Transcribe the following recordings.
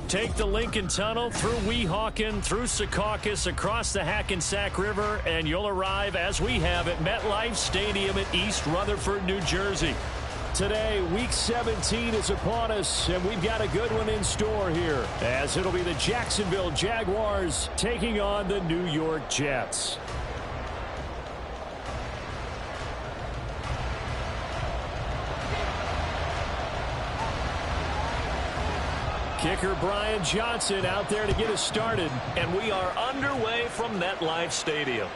Take the Lincoln Tunnel through Weehawken, through Secaucus, across the Hackensack River, and you'll arrive, as we have, at MetLife Stadium at East Rutherford, New Jersey. Today, Week 17 is upon us, and we've got a good one in store here, as it'll be the Jacksonville Jaguars taking on the New York Jets. Kicker Brian Johnson out there to get us started. And we are underway from MetLife Stadium.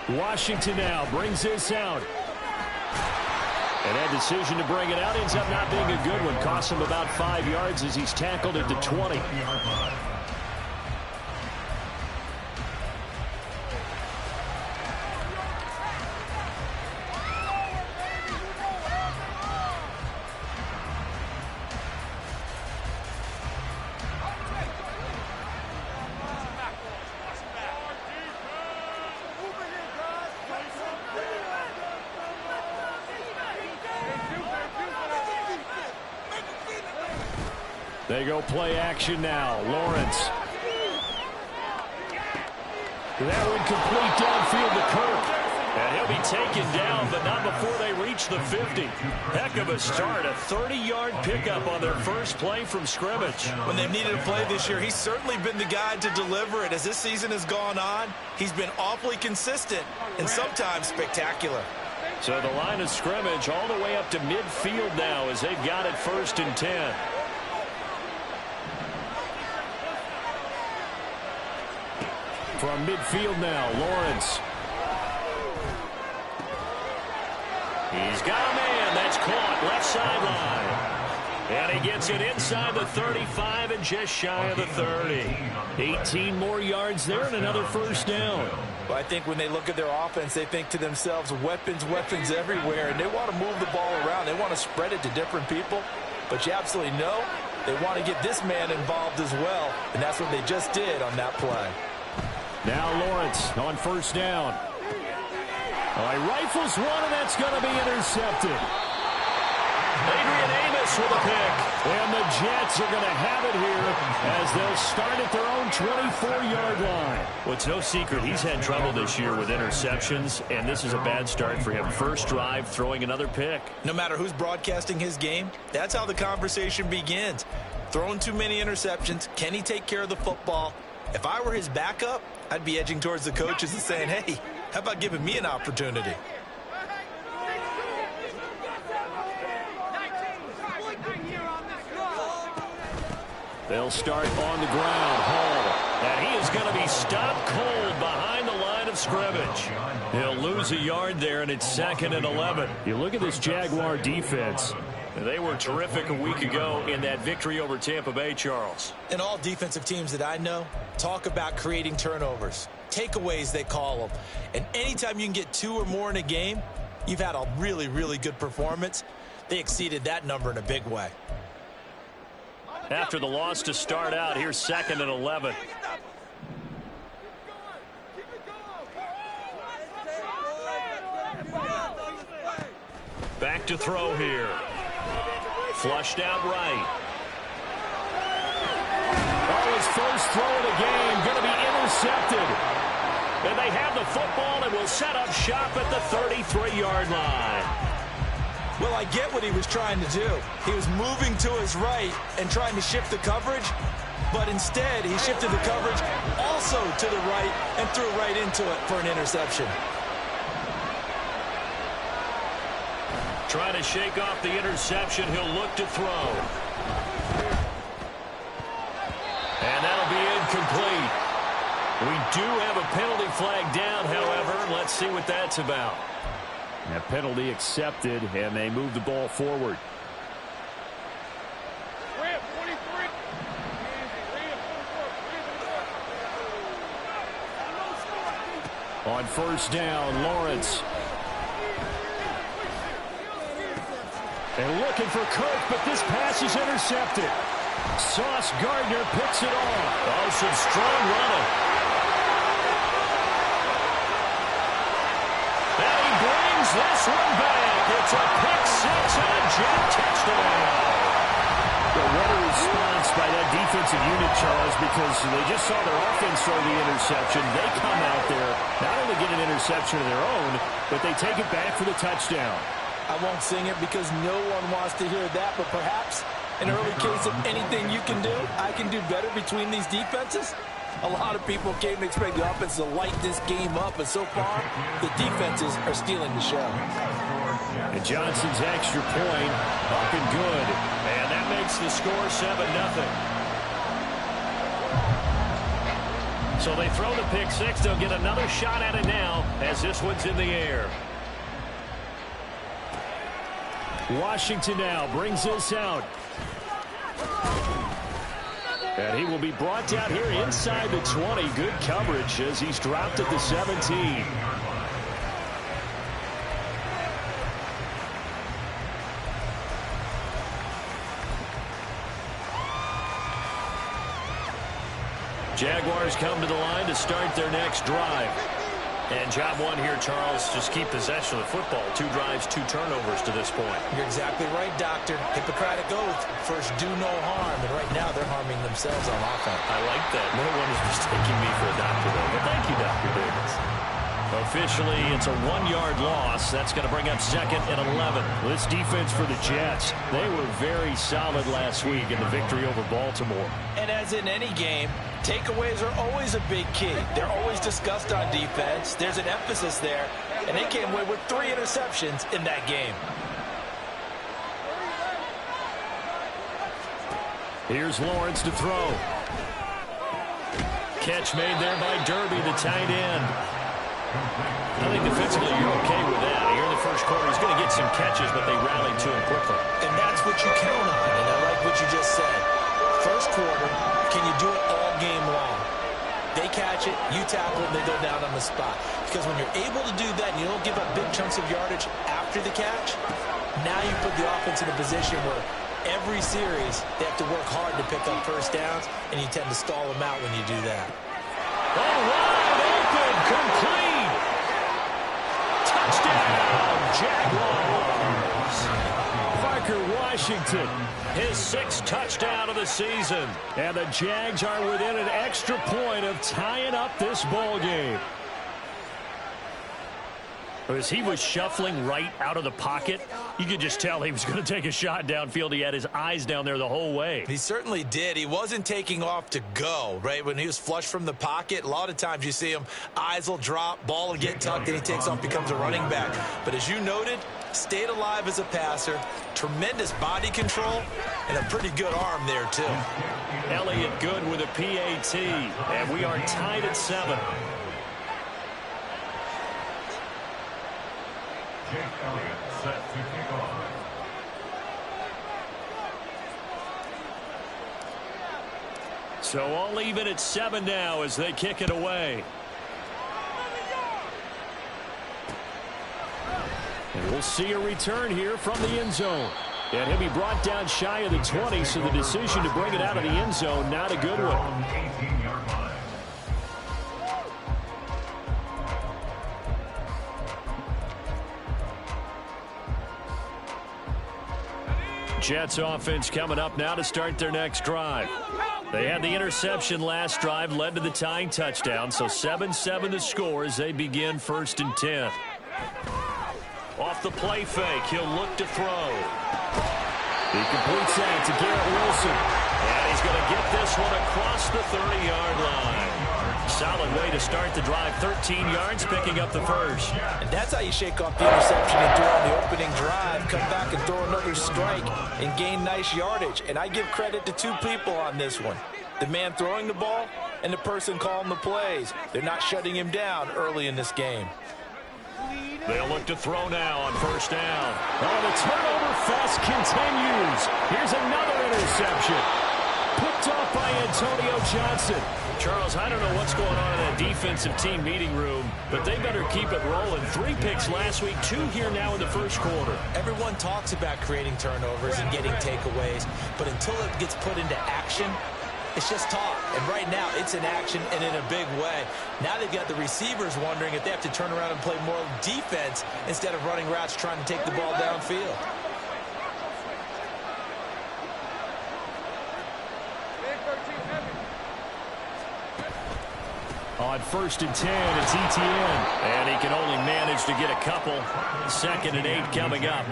Washington now brings this out. And that decision to bring it out ends up not being a good one. Costs him about 5 yards as he's tackled at the 20. They go play action now. Lawrence. That would complete downfield to Kirk. And he'll be taken down, but not before they reach the 50. Heck of a start. A 30-yard pickup on their first play from scrimmage. When they've needed a play this year, he's certainly been the guy to deliver it. As this season has gone on, he's been awfully consistent and sometimes spectacular. So the line of scrimmage all the way up to midfield now as they've got it 1st and 10. From midfield now, Lawrence. He's got a man. That's caught left sideline. And he gets it inside the 35 and just shy of the 30. 18 more yards there and another first down. Well, I think when they look at their offense, they think to themselves, weapons, weapons everywhere. And they want to move the ball around. They want to spread it to different people. But you absolutely know they want to get this man involved as well. And that's what they just did on that play. Now Lawrence on first down. He rifles one, and that's going to be intercepted. Adrian Amos with a pick. And the Jets are going to have it here as they'll start at their own 24-yard line. Well, it's no secret he's had trouble this year with interceptions, and this is a bad start for him. First drive, throwing another pick. No matter who's broadcasting his game, that's how the conversation begins. Throwing too many interceptions, can he take care of the football? If I were his backup, I'd be edging towards the coaches and saying, hey, how about giving me an opportunity? They'll start on the ground. Hall. And he is going to be stopped cold behind the line of scrimmage. He'll lose a yard there, and it's 2nd and 11. You look at this Jaguar defense. They were terrific a week ago in that victory over Tampa Bay, Charles. And all defensive teams that I know talk about creating turnovers. Takeaways, they call them. And anytime you can get 2 or more in a game, you've had a really, really good performance. They exceeded that number in a big way. After the loss to start out, here's 2nd and 11. Back to throw here. Flushed out right. His first throw of the game going to be intercepted. And they have the football and will set up shop at the 33-yard line. Well, I get what he was trying to do. He was moving to his right and trying to shift the coverage, but instead he shifted the coverage also to the right and threw right into it for an interception. Trying to shake off the interception. He'll look to throw. And that'll be incomplete. We do have a penalty flag down, however. Let's see what that's about. That penalty accepted, and they move the ball forward. On first down, Lawrence. And looking for Kirk, but this pass is intercepted. Sauce Gardner picks it off. Oh, some strong running. And he brings this one back. It's a pick six and a Jet touchdown. What a response by defensive unit, Charles, because they just saw their offense throw the interception. They come out there, not only get an interception of their own, but they take it back for the touchdown. I won't sing it because no one wants to hear that, but perhaps an early case of anything you can do, I can do better between these defenses. A lot of people came to expect the offense to light this game up, but so far, the defenses are stealing the show. And Johnson's extra point up and good. And that makes the score 7-0. So they throw the pick six. They'll get another shot at it now as this one's in the air. Washington now brings this out. And he will be brought down here inside the 20. Good coverage as he's dropped at the 17. Jaguars come to the line to start their next drive. And job one here, Charles, just keep possession of the football. 2 drives, 2 turnovers to this point. You're exactly right, Doctor. Hippocratic oath. First, do no harm. And right now, they're harming themselves on offense. I like that. No one is mistaking me for a doctor, though. But thank you, Dr. Davis. Officially, it's a 1-yard loss. That's going to bring up 2nd and 11. This defense for the Jets, they were very solid last week in the victory over Baltimore. And as in any game, takeaways are always a big key. They're always discussed on defense. There's an emphasis there. And they came away with 3 interceptions in that game. Here's Lawrence to throw. Catch made there by Derby, the tight end. I think defensively you're okay with that. Here in the first quarter, he's going to get some catches, but they rallied to him quickly. And that's what you count on. And I like what you just said. First quarter, can you do it all game long? They catch it, you tackle it, and they go down on the spot. Because when you're able to do that and you don't give up big chunks of yardage after the catch, now you put the offense in a position where every series they have to work hard to pick up first downs, and you tend to stall them out when you do that. Oh, wide open, complete. Touchdown, Jaguars. Parker Washington, His 6th touchdown of the season. and the Jags are within an extra point of tying up this ball game. As he was shuffling right out of the pocket, you could just tell he was going to take a shot downfield. He had his eyes down there the whole way. He certainly did. He wasn't taking off to go, right? When he was flush from the pocket, a lot of times you see him, eyes will drop, ball will get tucked, and he takes off, becomes a running back. But as you noted, stayed alive as a passer, tremendous body control, and a pretty good arm there, too. Elliott good with a PAT, and we are tied at 7. So all even at 7 now as they kick it away. And we'll see a return here from the end zone. And he'll be brought down shy of the 20, so the decision to bring it out of the end zone, not a good one. Jets offense coming up now to start their next drive. They had the interception last drive, led to the tying touchdown, so 7-7 the score as they begin 1st and 10. Off the play fake, he'll look to throw. He completes that to Garrett Wilson. And he's going to get this one across the 30-yard line. Solid way to start the drive. 13 yards, picking up the first. And that's how you shake off the interception and throw on the opening drive, come back and throw another strike and gain nice yardage. And I give credit to 2 people on this one. The man throwing the ball and the person calling the plays. They're not shutting him down early in this game. They'll look to throw now on 1st down. Oh, the turnover fest continues. Here's another interception. Picked off by Antonio Johnson. Charles, I don't know what's going on in that defensive team meeting room, but they better keep it rolling. 3 picks last week, 2 here now in the first quarter. Everyone talks about creating turnovers and getting takeaways, but until it gets put into action, it's just talk. And right now, it's in action and in a big way. Now they've got the receivers wondering if they have to turn around and play more defense instead of running routes trying to take the ball downfield. On 1st and 10, it's Etienne. And he can only manage to get a couple. 2nd and 8 coming up.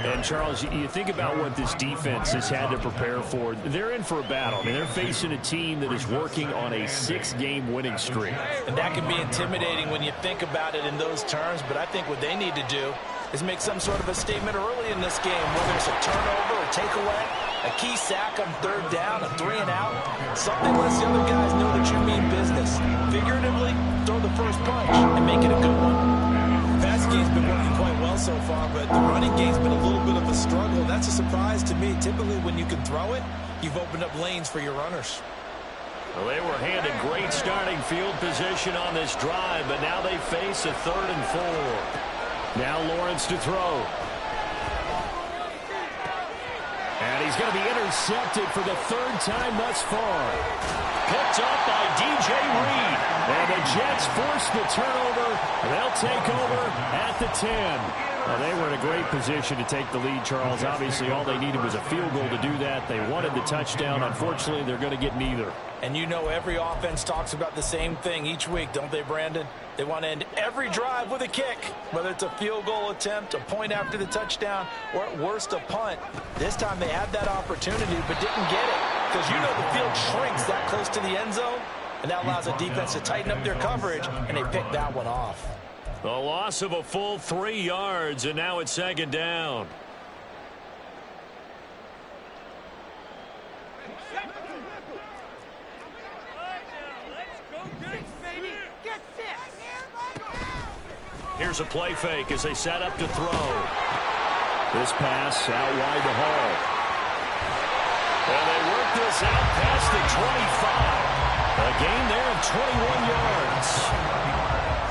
And, Charles, you think about what this defense has had to prepare for. They're in for a battle. I mean, they're facing a team that is working on a 6-game winning streak. And that can be intimidating when you think about it in those terms. But I think what they need to do is make some sort of a statement early in this game, whether it's a turnover, a takeaway, a key sack on 3rd down, a 3-and-out. Something lets the other guys know that you mean business. Figuratively, throw the first punch and make it a good one. Pass game's been working quite well so far, but the running game's been a little bit of a struggle. That's a surprise to me. Typically, when you can throw it, you've opened up lanes for your runners. Well, they were handed great starting field position on this drive, but now they face a 3rd and 4. Now Lawrence to throw. And he's going to be intercepted for the 3rd time thus far. Picked up by DJ Reed. And the Jets force the turnover. They'll take over at the 10. Well, they were in a great position to take the lead, Charles. Obviously, all they needed was a field goal to do that. They wanted the touchdown. Unfortunately, they're going to get neither. And you know every offense talks about the same thing each week, don't they, Brandon? They want to end every drive with a kick, whether it's a field goal attempt, a point after the touchdown, or at worst a punt. This time they had that opportunity but didn't get it because you know the field shrinks that close to the end zone, and that allows the defense to tighten up their coverage, and they picked that one off. The loss of a full 3 yards, and now it's 2nd down. Here's a play fake as they set up to throw. This pass out wide to Hall. And they work this out past the 25. A gain there of 21 yards.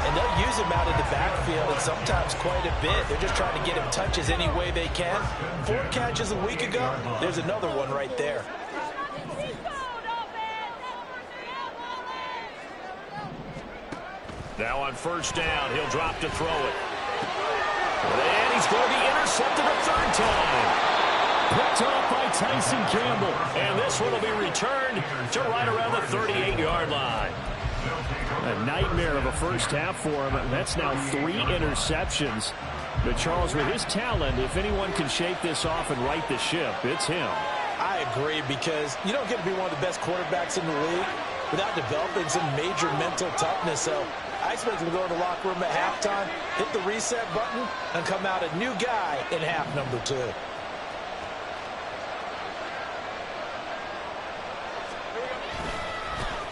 And they'll use him out of the backfield, and sometimes quite a bit. They're just trying to get him touches any way they can. 4 catches a week ago. There's another one right there. Now on 1st down, he'll drop to throw it. And he's going to be intercepted a 3rd time. Picked off by Tyson Campbell. And this one will be returned to right around the 38-yard line. A nightmare of a first half for him. That's now 3 interceptions. But Charles, with his talent, if anyone can shake this off and right the ship, it's him. I agree, because you don't get to be one of the best quarterbacks in the league without developing some major mental toughness. So I expect him to go to the locker room at halftime, hit the reset button, and come out a new guy in half number 2.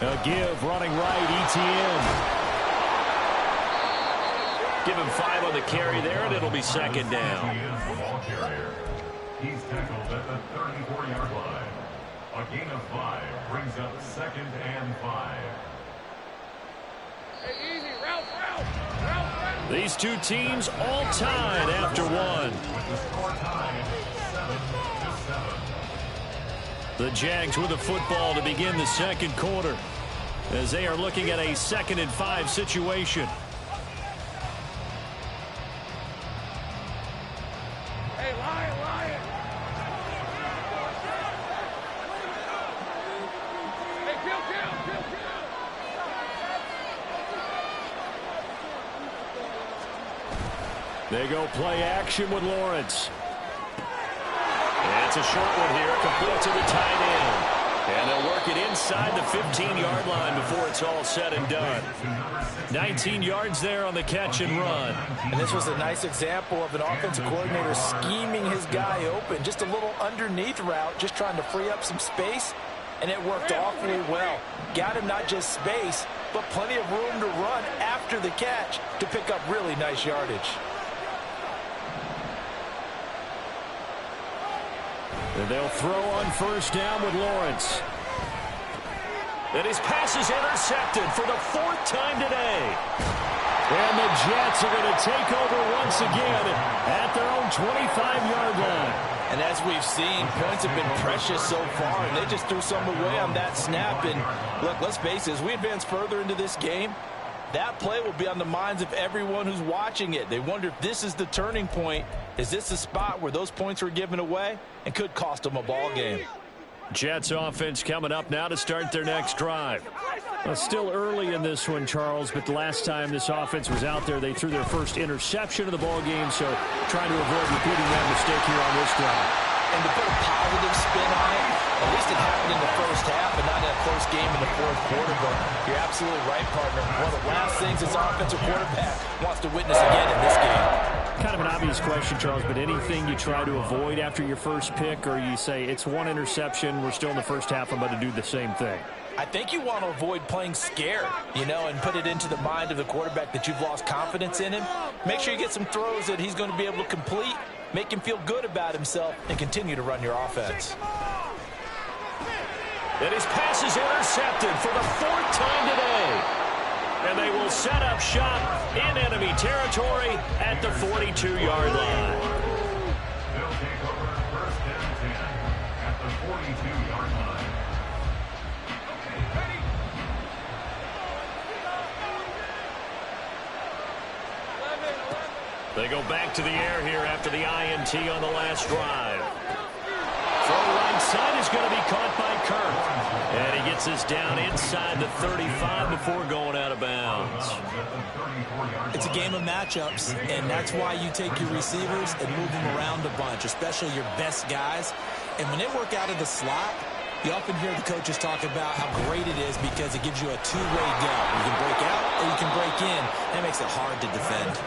A give running right, Etienne. Give him 5 on the carry there, and it'll be 2nd down. He's tackled at the 34-yard line. A gain of 5 brings up 2nd and 5. These two teams all tied after 1. With the score tied 7-7. The Jags with the football to begin the 2nd quarter as they are looking at a 2nd and 5 situation. Hey, Lion! Hey, kill! They go play action with Lawrence. And it's a short one here, complete to the tight end. And they'll work it inside the 15-yard line before it's all said and done. 19 yards there on the catch and run. And this was a nice example of an offensive coordinator scheming his guy open. Just a little underneath route, just trying to free up some space. And it worked awfully well. Got him not just space, but plenty of room to run after the catch to pick up really nice yardage. And they'll throw on 1st down with Lawrence. And his pass is intercepted for the 4th time today. And the Jets are going to take over once again at their own 25-yard line. And as we've seen, points have been precious so far, and they just threw some away on that snap. And look, let's face it, as we advance further into this game, that play will be on the minds of everyone who's watching it. They wonder if this is the turning point. Is this the spot where those points were given away and could cost them a ball game? Jets offense coming up now to start their next drive. Well, still early in this one, Charles, but the last time this offense was out there, they threw their first interception of the ball game, so trying to avoid repeating that mistake here on this drive. And to put a positive spin on it, at least it happened in the first half and not in a close game in the fourth quarter. But you're absolutely right, partner. One of the last things this offensive quarterback wants to witness again in this game. Kind of an obvious question, Charles, but anything you try to avoid after your first pick, or you say it's one interception, we're still in the first half, I'm about to do the same thing? I think you want to avoid playing scared, and put it into the mind of the quarterback that you've lost confidence in him. Make sure you get some throws that he's going to be able to complete, make him feel good about himself, and continue to run your offense. And his pass is intercepted for the fourth time today. And they will set up shop in enemy territory at the 42-yard line. They'll take over first and 10 at the 42-yard line. They go back to the air here after the INT on the last drive. Throw right side is going to be caught by Kirk. And he gets us down inside the 35 before going out of bounds. It's a game of matchups, and that's why you take your receivers and move them around a bunch, especially your best guys. And when they work out of the slot, you often hear the coaches talk about how great it is because it gives you a two-way go. You can break out or you can break in. That makes it hard to defend.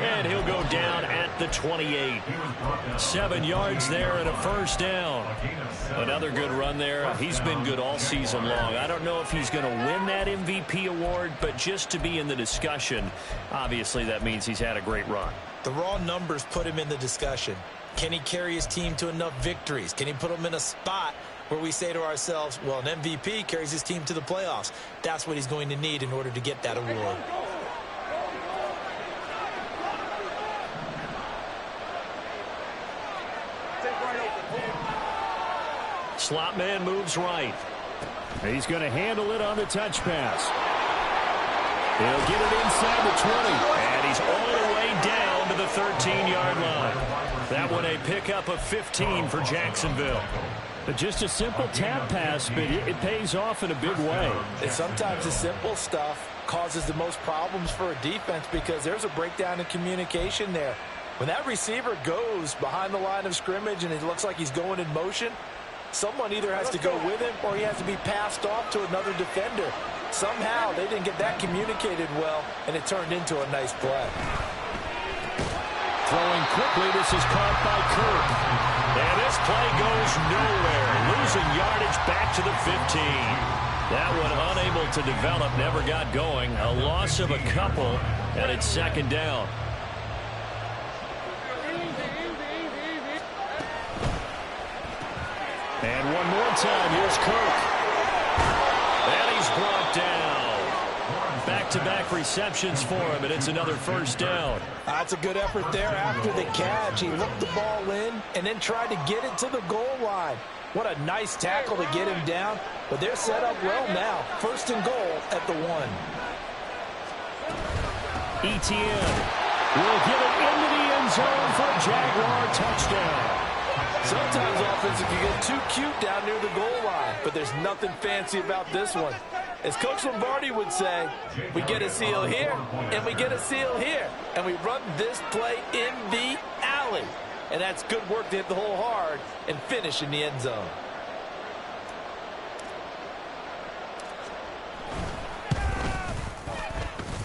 And he'll go down at the 28. 7 yards there and a first down. Another good run there. He's been good all season long. I don't know if he's going to win that MVP award, but just to be in the discussion, obviously that means he's had a great run. The raw numbers put him in the discussion. Can he carry his team to enough victories? Can he put them in a spot where we say to ourselves, well, an MVP carries his team to the playoffs? That's what he's going to need in order to get that award. Slot man moves right. He's going to handle it on the touch pass. He'll get it inside the 20. And he's all the way down to the 13-yard line. That one a pickup of 15 for Jacksonville. But just a simple tap pass, but it pays off in a big way. And sometimes the simple stuff causes the most problems for a defense because there's a breakdown in communication there. When that receiver goes behind the line of scrimmage and it looks like he's going in motion, someone either has to go with him or he has to be passed off to another defender. Somehow they didn't get that communicated well, and it turned into a nice play. Throwing quickly, this is caught by Kirk. And this play goes nowhere. Losing yardage back to the 15. That one unable to develop, never got going. A loss of a couple, and it's second down. And one more time, here's Kirk. And he's brought down. Back-to-back receptions for him, and it's another first down. That's a good effort there after the catch. He looked the ball in and then tried to get it to the goal line. What a nice tackle to get him down, but they're set up well now. First and goal at the 1. Etienne will get it into the end zone for a Jaguar touchdown. Sometimes offense can get too cute down near the goal line, but there's nothing fancy about this one. As Coach Lombardi would say, we get a seal here, and we get a seal here, and we run this play in the alley. And that's good work to hit the hole hard and finish in the end zone.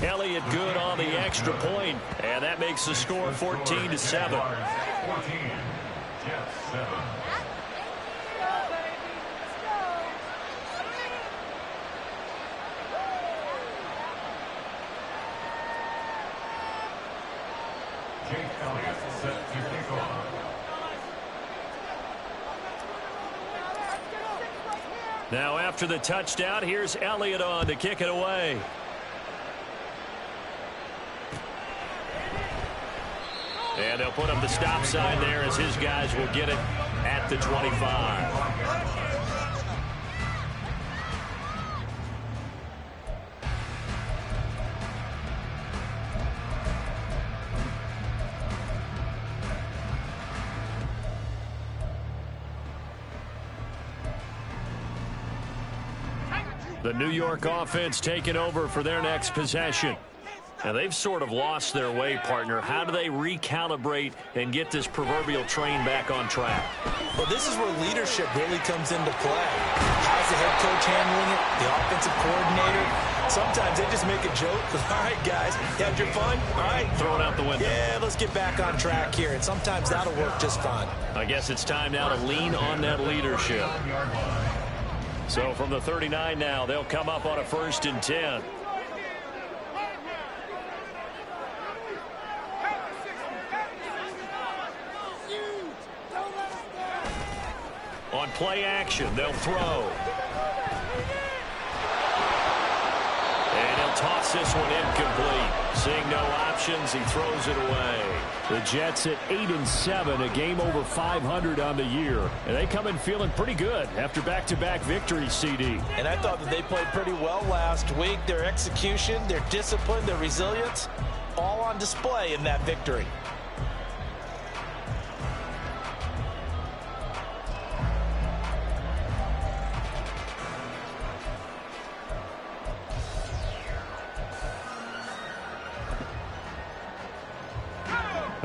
Elliott good on the extra point, and that makes the score 14-7. 14, Jets 7. Jake Elliott set to kick off. Now after the touchdown, here's Elliott on to kick it away. And they'll put up the stop sign there as his guys will get it at the 25. The New York offense taking over for their next possession. And they've sort of lost their way, partner. How do they recalibrate and get this proverbial train back on track? Well, this is where leadership really comes into play. How's the head coach handling it? The offensive coordinator? Sometimes they just make a joke. All right, guys, you had your fun? All right. Throw it out the window. Yeah, let's get back on track here. And sometimes that'll work just fine. I guess it's time now to lean on that leadership. So from the 39 now, they'll come up on a 1st and 10. On play action, they'll throw. And he'll toss this one incomplete. Seeing no options, he throws it away. The Jets at 8-7, a game over 500 on the year. And they come in feeling pretty good after back-to-back victories, CD. And I thought that they played pretty well last week. Their execution, their discipline, their resilience, all on display in that victory.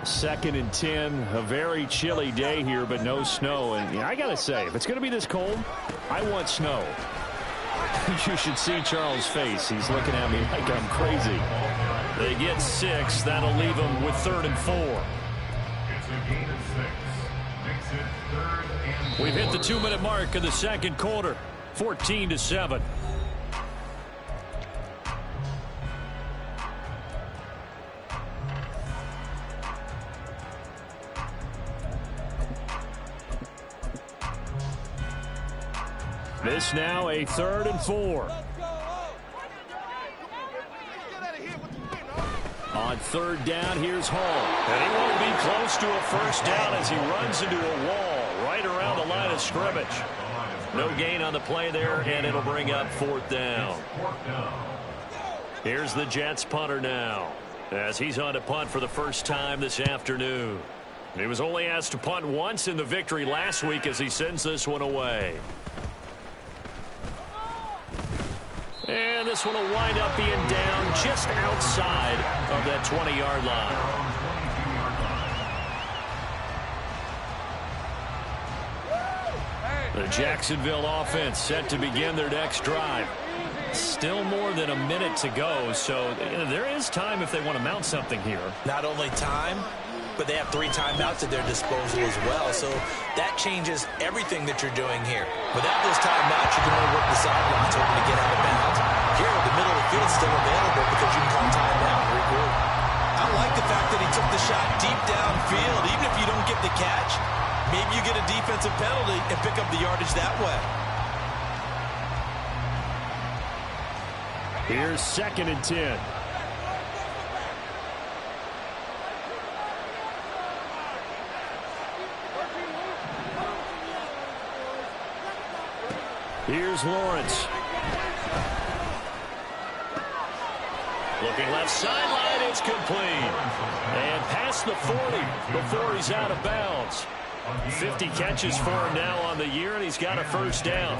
Second and 10, a very chilly day here, but no snow. And I got to say, if it's going to be this cold, I want snow. You should see Charles' face. He's looking at me like I'm crazy. They get 6. That'll leave them with 3rd and 4. It's a gain of 6. Makes it 3rd and 4. We've hit the 2-minute mark of the second quarter, 14-7. This now a 3rd and 4. On 3rd down, here's Hall. And he won't be close to a 1st down as he runs into a wall right around the line of scrimmage. No gain on the play there, and it'll bring up 4th down. Here's the Jets punter now, as he's on to punt for the first time this afternoon. He was only asked to punt once in the victory last week as he sends this one away. And this one will wind up being down just outside of that 20-yard line. The Jacksonville offense set to begin their next drive. Still more than a minute to go, so there is time if they want to mount something here. Not only time, but they have 3 timeouts at their disposal as well. So that changes everything that you're doing here. Without those timeouts, you can only work the sidelines, hoping to get out of bounds. Here, the middle of the field is still available because you can call timeout and regroup. I like the fact that he took the shot deep downfield. Even if you don't get the catch, maybe you get a defensive penalty and pick up the yardage that way. Here's 2nd and 10. Here's Lawrence. Looking left sideline, it's complete. And past the 40 before he's out of bounds. 50 catches for him now on the year, and he's got a 1st down.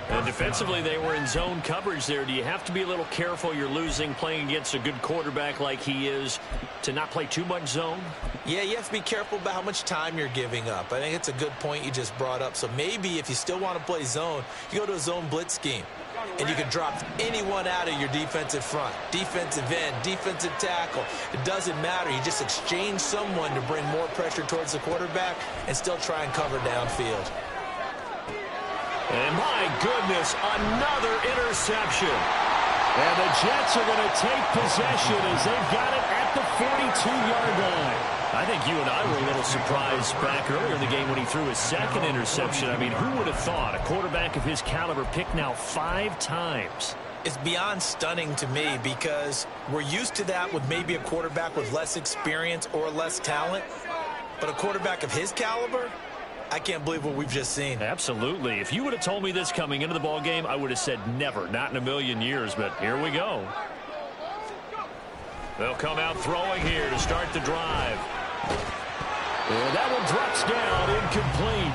And defensively, they were in zone coverage there. Do you have to be a little careful? You're losing playing against a good quarterback like he is to not play too much zone? Yeah, you have to be careful about how much time you're giving up. I think it's a good point you just brought up. So maybe if you still want to play zone, you go to a zone blitz scheme. And you can drop anyone out of your defensive front, defensive end, defensive tackle. It doesn't matter. You just exchange someone to bring more pressure towards the quarterback and still try and cover downfield. And my goodness, another interception. And the Jets are going to take possession as they've got it at the 42-yard line. I think you and I were a little surprised back earlier in the game when he threw his 2nd interception. I mean, who would have thought a quarterback of his caliber picked now 5 times? It's beyond stunning to me because we're used to that with maybe a quarterback with less experience or less talent. But a quarterback of his caliber, I can't believe what we've just seen. Absolutely. If you would have told me this coming into the ball game, I would have said never, not in a million years. But here we go. They'll come out throwing here to start the drive. And that one drops down, incomplete.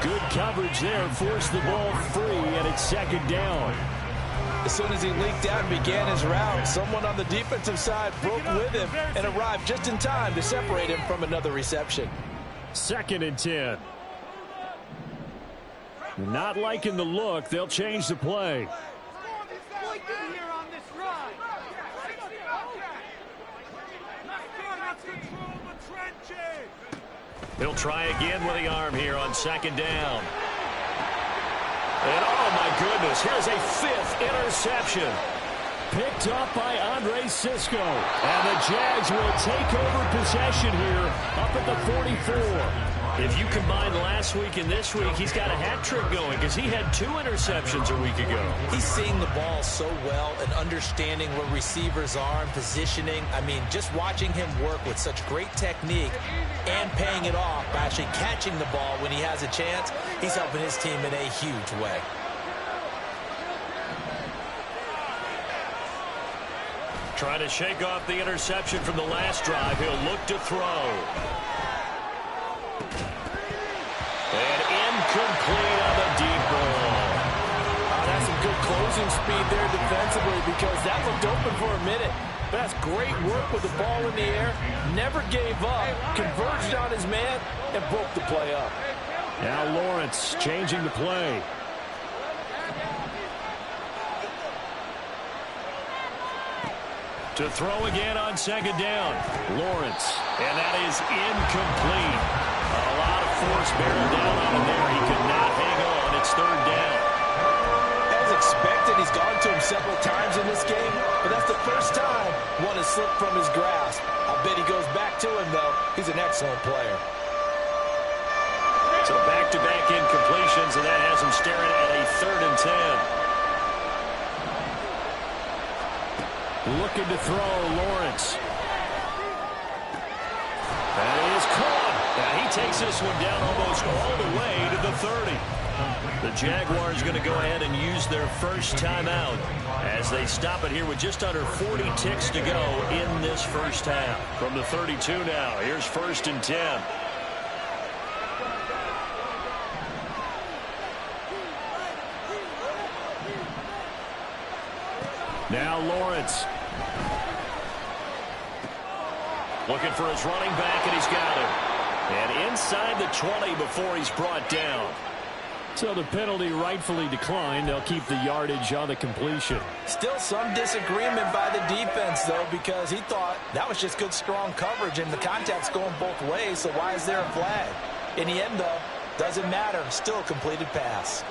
Good coverage there, forced the ball free, and it's 2nd down. As soon as he leaked out and began his route, someone on the defensive side broke with him and arrived just in time to separate him from another reception. 2nd and 10. Not liking the look. They'll change the play. He'll try again with the arm here on 2nd down. And oh my goodness, here's a 5th interception. Picked up by Andre Cisco. And the Jags will take over possession here up at the 44. If you combine last week and this week, he's got a hat trick going because he had 2 interceptions a week ago. He's seeing the ball so well and understanding where receivers are and positioning. I mean, just watching him work with such great technique and paying it off by actually catching the ball when he has a chance, he's helping his team in a huge way. Trying to shake off the interception from the last drive. He'll look to throw. And incomplete on the deep ball. That's some good closing speed there defensively because that looked open for a minute. But that's great work with the ball in the air. Never gave up. Converged on his man and broke the play up. Now Lawrence changing the play. To throw again on 2nd down. Lawrence. And that is incomplete. A lot of force barreled down on him there. He could not hang on. It's 3rd down. As expected, he's gone to him several times in this game, but that's the first time one has slipped from his grasp. I bet he goes back to him, though. He's an excellent player. So back-to-back incompletions, and that has him staring at a 3rd and 10. Looking to throw, Lawrence. That is caught. Now he takes this one down almost all the way to the 30. The Jaguars going to go ahead and use their first timeout as they stop it here with just under 40 ticks to go in this first half. From the 32 now, here's 1st and 10. Now Lawrence. Looking for his running back, and he's got him. And inside the 20 before he's brought down. So the penalty rightfully declined. They'll keep the yardage on the completion. Still some disagreement by the defense, though, because he thought that was just good, strong coverage, and the contact's going both ways, so why is there a flag? In the end, though, doesn't matter. Still a completed pass.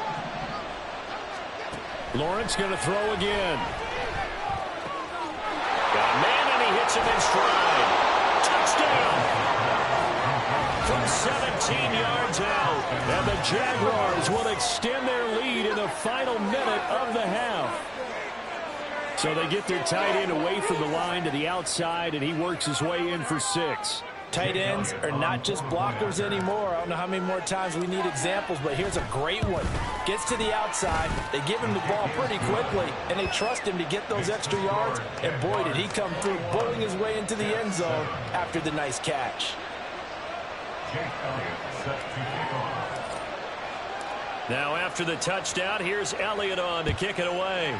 Lawrence going to throw again. Got a man, and he hits him in stride. Touchdown! From 17 yards out. And the Jaguars will extend their lead in the final minute of the half. So they get their tight end away from the line to the outside, and he works his way in for 6. Tight ends are not just blockers anymore. I don't know how many more times we need examples, but here's a great one. Gets to the outside, they give him the ball pretty quickly, and they trust him to get those extra yards, and boy, did he come through, bowling his way into the end zone after the nice catch. Now after the touchdown, here's Elliott on to kick it away.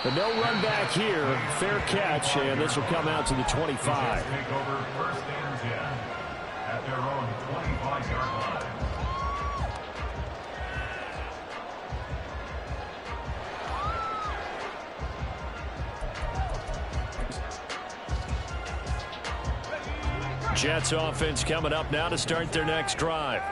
But no run back here. Fair catch, and this will come out to the 25. Take over 1st and 10 at their own 25-yard line. Jets offense coming up now to start their next drive.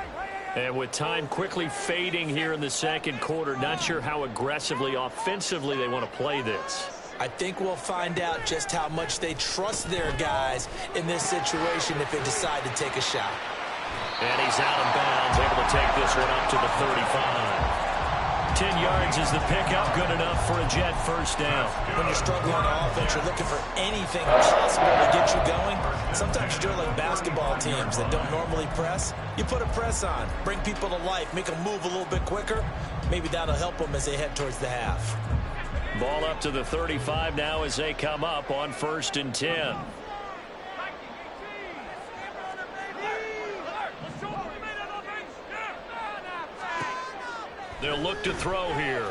And with time quickly fading here in the 2nd quarter, not sure how aggressively, offensively they want to play this. I think we'll find out just how much they trust their guys in this situation if they decide to take a shot. And he's out of bounds, able to take this one up to the 35. 10 yards is the pickup, good enough for a Jet first down. When you're struggling on offense, you're looking for anything possible to get you going. Sometimes you're like basketball teams that don't normally press. You put a press on, bring people to life, make them move a little bit quicker. Maybe that'll help them as they head towards the half. Ball up to the 35 now as they come up on 1st and 10. They'll look to throw here.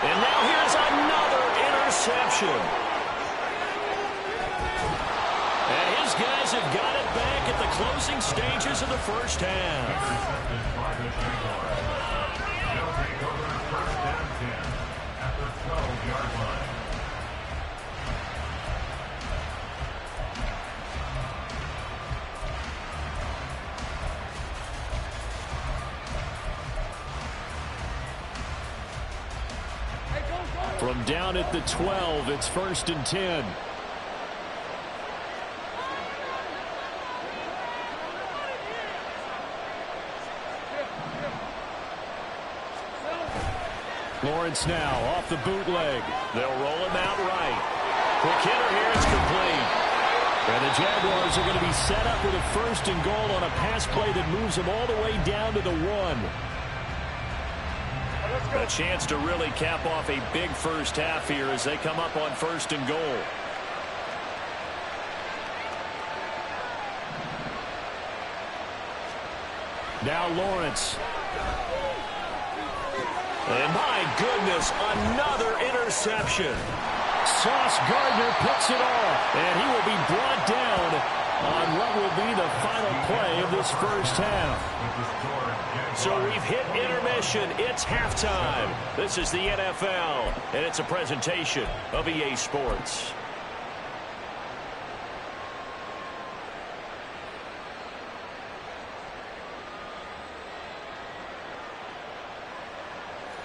And now here's another interception. And his guys have got it back at the closing stages of the first half. They'll take over first down 10 at the 12-yard line. From down at the 12, it's 1st and 10. Lawrence now off the bootleg. They'll roll him out right. Quick hitter here, it's complete. And the Jaguars are going to be set up with a 1st and goal on a pass play that moves them all the way down to the 1. A chance to really cap off a big first half here as they come up on 1st and goal. Now Lawrence. And my goodness, another interception. Sauce Gardner picks it off, and he will be brought down on what will be the final play of this first half. So we've hit intermission. It's halftime. This is the NFL, and it's a presentation of EA Sports.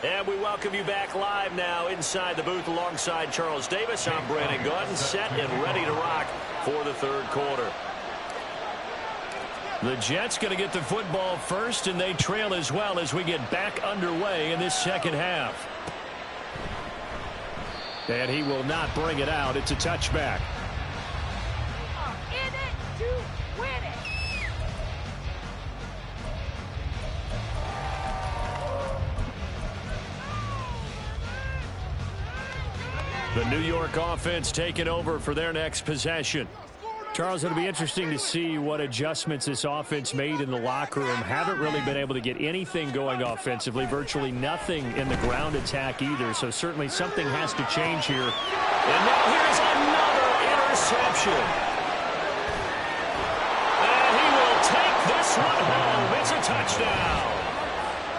And we welcome you back live now inside the booth alongside Charles Davis. I'm Brandon Gaudin, set and ready to rock for the third quarter. The Jets going to get the football first, and they trail as well as we get back underway in this second half. And he will not bring it out. It's a touchback. In it to win it. The New York offense taking over for their next possession. Charles, it'll be interesting to see what adjustments this offense made in the locker room. Haven't really been able to get anything going offensively, virtually nothing in the ground attack either, so certainly something has to change here. And now here's another interception. And he will take this one home. It's a touchdown.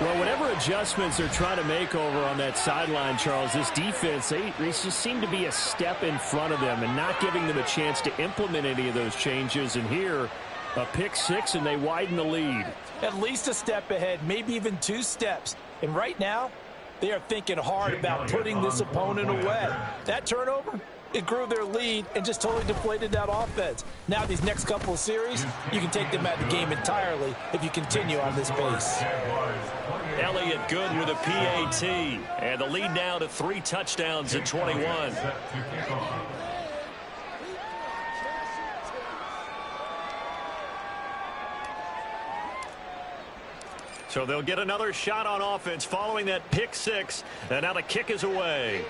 Well, whatever adjustments they're trying to make over on that sideline, Charles, this defense, they just seem to be a step in front of them and not giving them a chance to implement any of those changes. And here, a pick six, and they widen the lead. At least a step ahead, maybe even 2 steps. And right now, they are thinking hard about putting this opponent away. That turnover, it grew their lead and just totally deflated that offense. Now these next couple of series, you can take them out of the game entirely if you continue on this pace. Elliott good with a PAT. And the lead now to 3 touchdowns at 21. So they'll get another shot on offense following that pick six. And now the kick is away.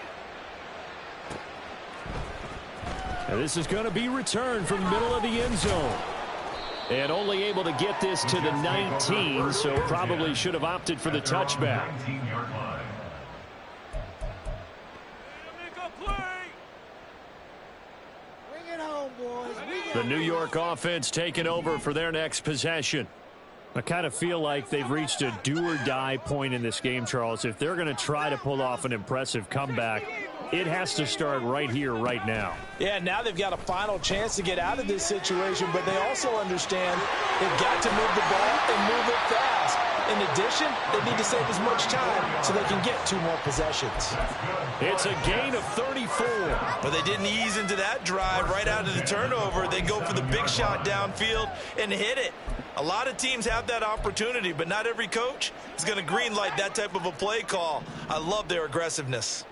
And this is going to be returned from the middle of the end zone. And only able to get this to the 19, so probably should have opted for the touchback. The New York offense taking over for their next possession. I kind of feel like they've reached a do-or-die point in this game, Charles. If they're going to try to pull off an impressive comeback, it has to start right here, right now. Yeah, now they've got a final chance to get out of this situation, but they also understand they've got to move the ball and move it fast. In addition, they need to save as much time so they can get 2 more possessions. It's a gain of 34. But they didn't ease into that drive right out of the turnover. They go for the big shot downfield and hit it. A lot of teams have that opportunity, but not every coach is going to greenlight that type of a play call. I love their aggressiveness.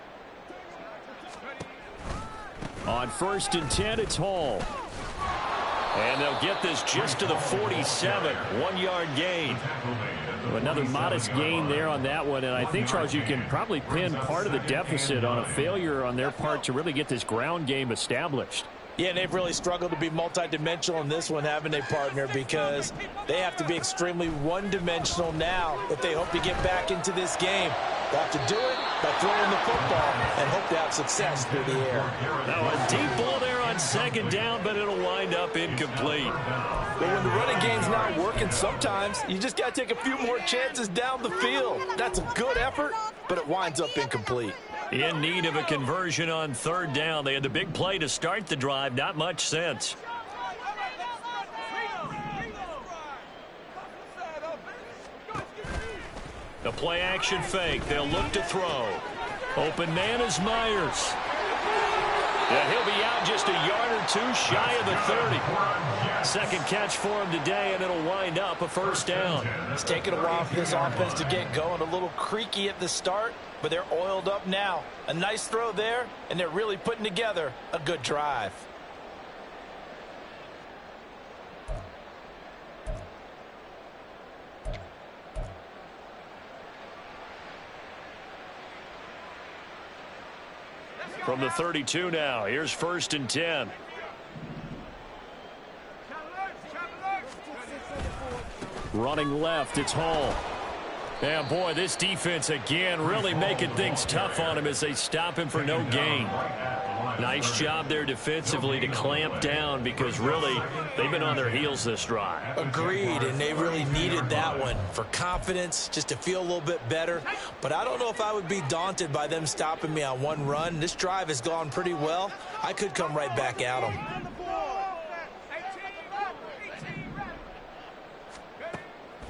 On 1st and 10, it's Hall. And they'll get this just to the 47. 1-yard gain. Another modest gain there on that one. And I think, Charles, you can probably pin part of the deficit on a failure on their part to really get this ground game established. Yeah, and they've really struggled to be multidimensional in this one, haven't they, partner? Because they have to be extremely one-dimensional now if they hope to get back into this game. They have to do it by throwing the football and hope to have success through the air. Now a deep ball there on second down, but it'll wind up incomplete. But when the running game's not working, sometimes you just got to take a few more chances down the field. That's a good effort, but it winds up incomplete. In need of a conversion on third down. They had the big play to start the drive. Not much sense. The play action fake. They'll look to throw. Open man is Myers. Yeah, he'll be out just a yard or two shy of the 30. Second catch for him today, and it'll wind up a first down. It's taken a while for this offense to get going. A little creaky at the start, but they're oiled up now. A nice throw there, and they're really putting together a good drive. From the 32 now, here's first and 10. Running left, it's Hall. And boy, this defense again really making things tough on him as they stop him for no gain. Nice job there defensively to clamp down because really they've been on their heels this drive. Agreed, and they really needed that one for confidence, just to feel a little bit better. But I don't know if I would be daunted by them stopping me on one run. This drive has gone pretty well. I could come right back at them.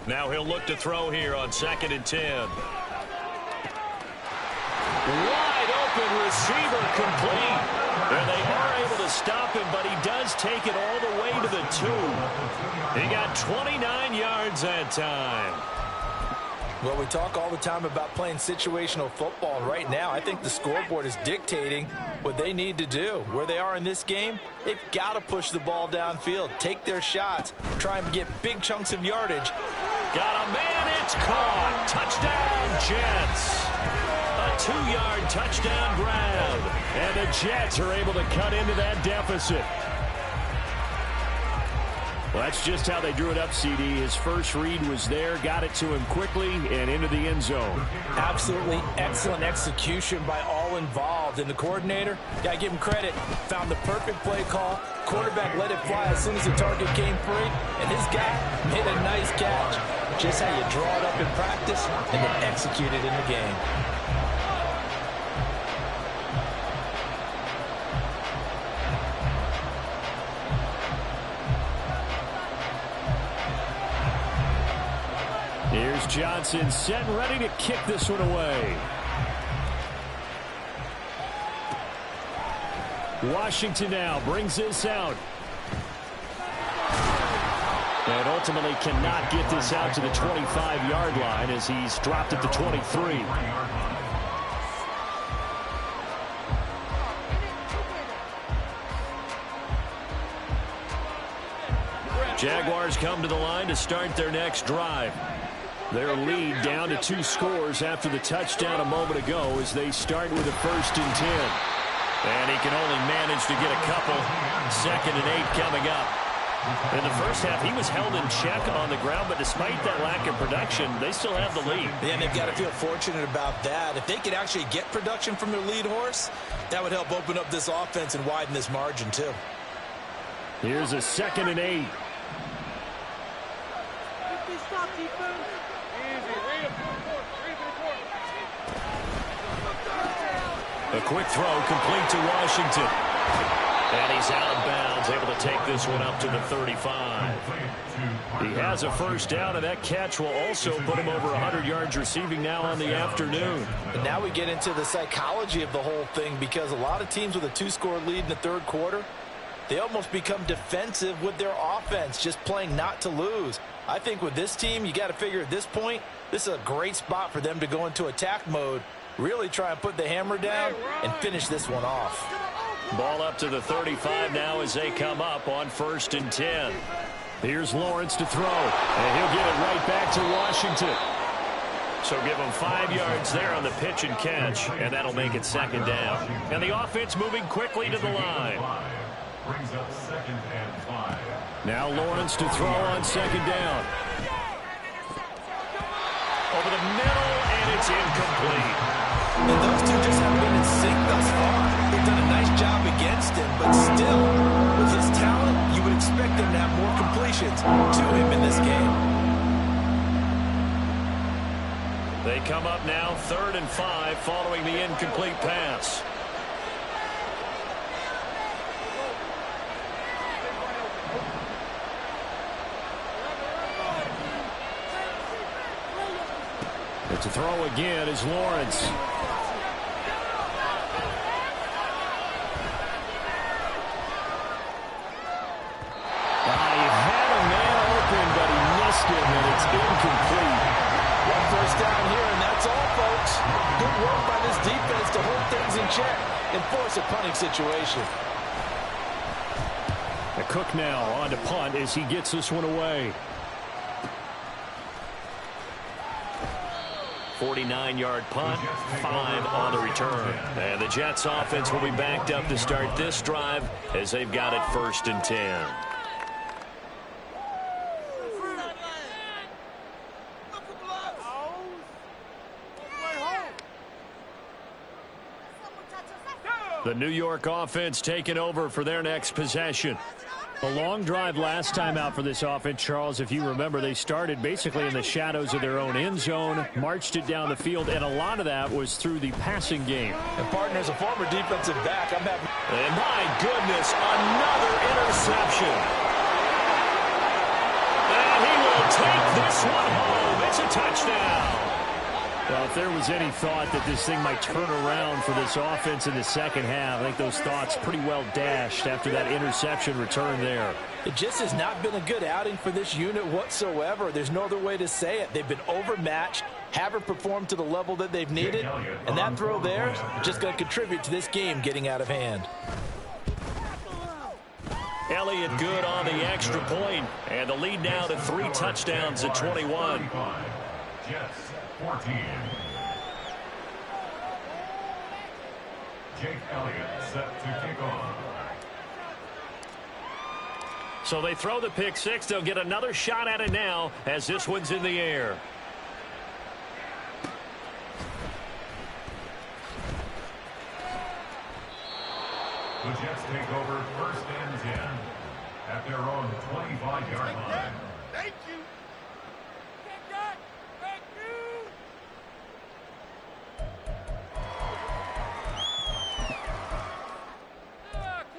Now he'll look to throw here on second and 10. Wide open receiver complete. And they are able to stop him, but he does take it all the way to the 2. He got 29 yards that time. Well, we talk all the time about playing situational football, and right now I think the scoreboard is dictating what they need to do. Where they are in this game, they've got to push the ball downfield, take their shots, try and get big chunks of yardage. Got a man, it's caught. Touchdown, Jets. A 2-yard touchdown grab. And the Jets are able to cut into that deficit. Well, that's just how they drew it up, CD. His first read was there, got it to him quickly, and into the end zone. Absolutely excellent execution by all involved. And the coordinator, got to give him credit, found the perfect play call. Quarterback let it fly as soon as the target came free, and his guy hit a nice catch. Just how you draw it up in practice and then execute it in the game. Here's Johnson set and ready to kick this one away. Washington now brings this out. And ultimately cannot get this out to the 25-yard line as he's dropped at the 23. Jaguars come to the line to start their next drive. Their lead down to 2 scores after the touchdown a moment ago as they start with a first and 10. And he can only manage to get a couple. Second and 8 coming up. In the first half, he was held in check on the ground, but despite that lack of production, they still have the lead. Yeah, and they've got to feel fortunate about that. If they could actually get production from their lead horse, that would help open up this offense and widen this margin, too. Here's a second and 8. A quick throw complete to Washington. And he's out of bounds, able to take this one up to the 35. He has a first down, and that catch will also put him over 100 yards receiving now on the afternoon. And now we get into the psychology of the whole thing, because a lot of teams with a 2-score lead in the third quarter, they almost become defensive with their offense, just playing not to lose. I think with this team, you got to figure at this point, this is a great spot for them to go into attack mode, really try and put the hammer down and finish this one off. Ball up to the 35 now as they come up on first and 10. Here's Lawrence to throw, and he'll get it right back to Washington. So give him 5 yards there on the pitch and catch, and that'll make it second down. And the offense moving quickly to the line. brings up 2nd and 5. Now Lawrence to throw on 2nd down. Over the middle, and it's incomplete. And those two just haven't been in sync thus far. They've done a nice job against him, but still, with his talent, you would expect them to have more completions to him in this game. They come up now 3rd and 5 following the incomplete pass. But to throw again is Lawrence. He had a man open, but he missed him, and it's incomplete. One first down here, and that's all, folks. Good work by this defense to hold things in check and force a punting situation. The Cook now on to punt as he gets this one away. 49-yard punt, 5 on the return. And the Jets offense will be backed up to start this drive as they've got it 1st and 10. The New York offense taking over for their next possession. A long drive last time out for this offense, Charles. If you remember, they started basically in the shadows of their own end zone, marched it down the field, and a lot of that was through the passing game. And partner, as a former defensive back, I'm having... And my goodness, another interception. And he will take this one home. It's a touchdown. Well, if there was any thought that this thing might turn around for this offense in the second half, I think those thoughts pretty well dashed after that interception return there. It just has not been a good outing for this unit whatsoever. There's no other way to say it. They've been overmatched, haven't performed to the level that they've needed, and that throw there is just going to contribute to this game getting out of hand. Elliott good on the extra point, and the lead now to 3 touchdowns at 21. Jets 14. Jake Elliott set to kick off. So they throw the pick six. They'll get another shot at it now as this one's in the air. The Jets take over 1st and 10 at their own 25-yard line. Thank you. Thank you.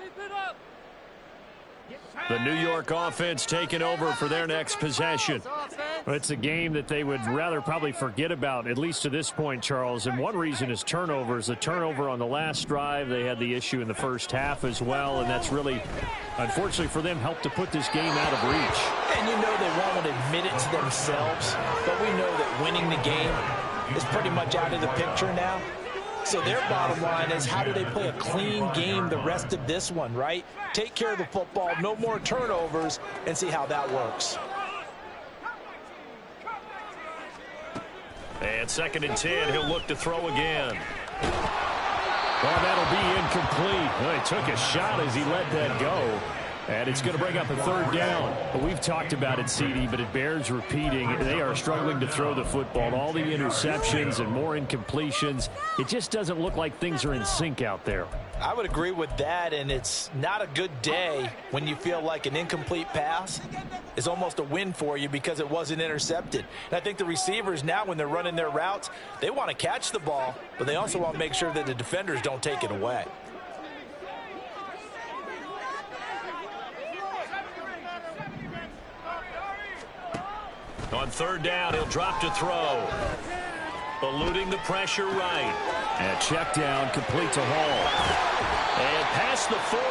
Keep it up. The New York offense taking over for their next possession. It's a game that they would rather probably forget about, at least to this point, Charles. And one reason is turnovers. The turnover on the last drive, they had the issue in the first half as well, and that's really, unfortunately for them, helped to put this game out of reach. And you know they won't admit it to themselves, but we know that winning the game is pretty much out of the picture now. So their bottom line is, how do they play a clean game the rest of this one, right? Take care of the football, no more turnovers, and see how that works. And 2nd and 10, he'll look to throw again. Well, that'll be incomplete. Well, he took a shot as he let that go. And it's going to bring up a 3rd down. But we've talked about it, CD, but it bears repeating. They are struggling to throw the football. All the interceptions and more incompletions. It just doesn't look like things are in sync out there. I would agree with that, and it's not a good day when you feel like an incomplete pass is almost a win for you because it wasn't intercepted. And I think the receivers now, when they're running their routes, they want to catch the ball, but they also want to make sure that the defenders don't take it away. On 3rd down, he'll drop to throw. Eluding the pressure right. And check down, complete to Hall. And past the 40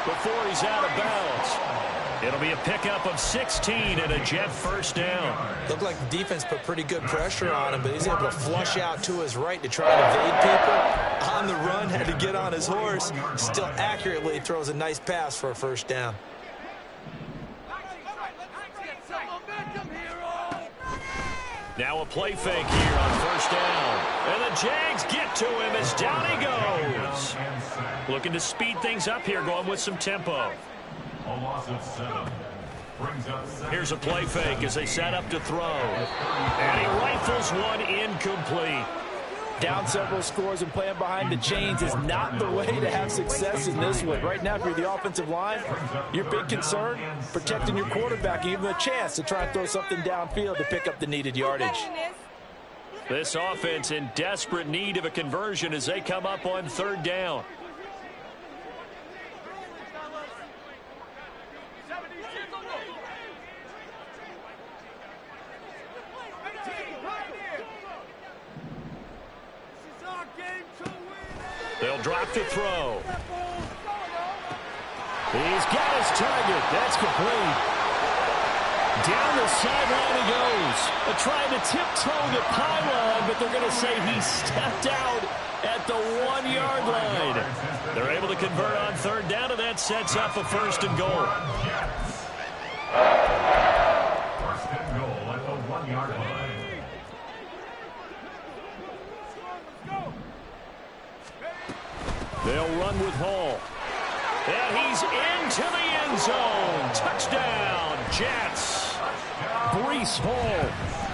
before he's out of bounds. It'll be a pickup of 16 and a Jet 1st down. Looked like the defense put pretty good pressure on him, but he's able to flush out to his right to try and evade people. On the run, had to get on his horse. Still accurately throws a nice pass for a 1st down. Now a play fake here on first down. And the Jags get to him as down he goes. Looking to speed things up here, going with some tempo. A loss of 7. Brings up 7. Here's a play fake as they set up to throw. And he rifles one incomplete. Down several scores and playing behind the chains is not the way to have success in this one. Right now, if you're the offensive line, your big concern, protecting your quarterback and give him a chance to try and throw something downfield to pick up the needed yardage. This offense in desperate need of a conversion as they come up on third down. They'll drop the throw. He's got his target. That's complete. Down the sideline he goes. They're trying to tiptoe the pylon, but they're going to say he stepped out at the 1-yard line. They're able to convert on third down, and that sets up a first and goal. First and goal at the 1-yard line. They'll run with Hall. And he's into the end zone. Touchdown, Jets. Breece Hall,